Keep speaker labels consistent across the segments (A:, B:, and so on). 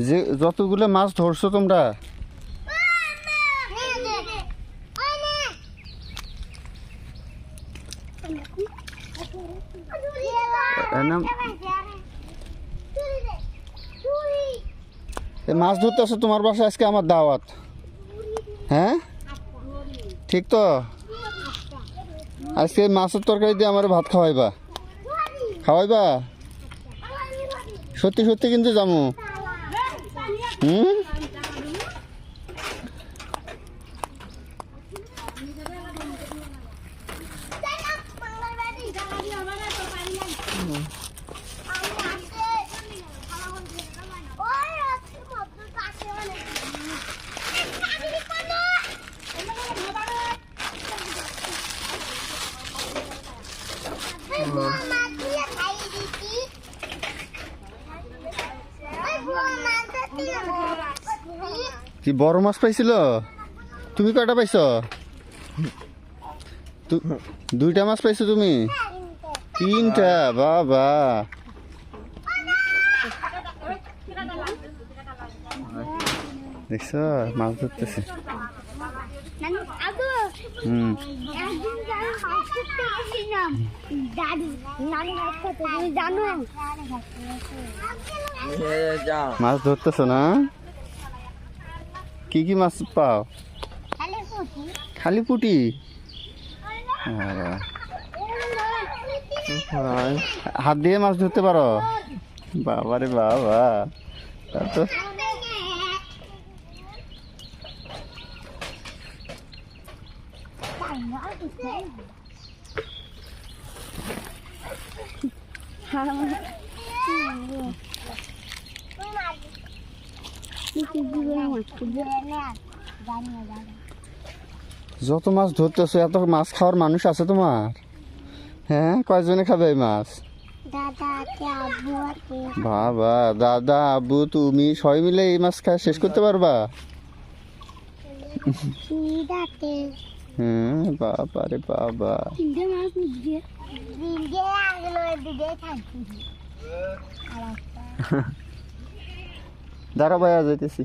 A: যে যতগুলো মাছ ধরছো তোমরা, মাছ ধরতে আসো তোমার বাসায় আজকে আমার দাওয়াত। হ্যাঁ ঠিক তো, আজকে মাছের তরকারি দিয়ে আমার ভাত খাওয়াইবা, খাওয়াইবা সত্যি সত্যি কিন্তু যাবো। কি বড় মাছ পাইছিল? তুমি কয়টা পাইছ? দুইটা মাছ পাইছো তুমি? তিনটা? বাবা, দেখছ মাছ ধরতেছে। মাছ ধরতেছ না? কি কি মাছ পাও? খালি পুঁটি? হাত দিয়ে মাছ ধরতে পারো? বাবারে বাবা, তো যত মাছ ধরতেছো, এত মাছ খাওয়ার মানুষ আছে তোমার? হ্যাঁ, কয়জনে খাবে এই মাছ? বাবা, দাদা, আব্বু, তুমি সবাই মিলে এই মাছ খাওয়া শেষ করতে পারবা? হ্যাঁ, বাবা রে বাবা। দাঁড়া ভাইয়া, যাইতেছি।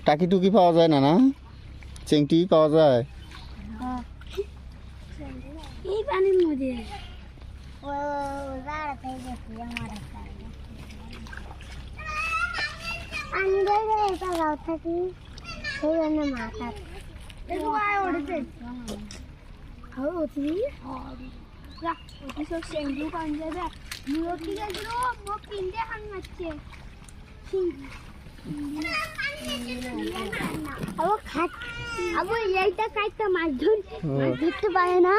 A: টাকি টুকি পাওয়া যায় না? না, চেংটি পাওয়া যায়? এই পানির মধ্যে মাছ ধরতে পারে না।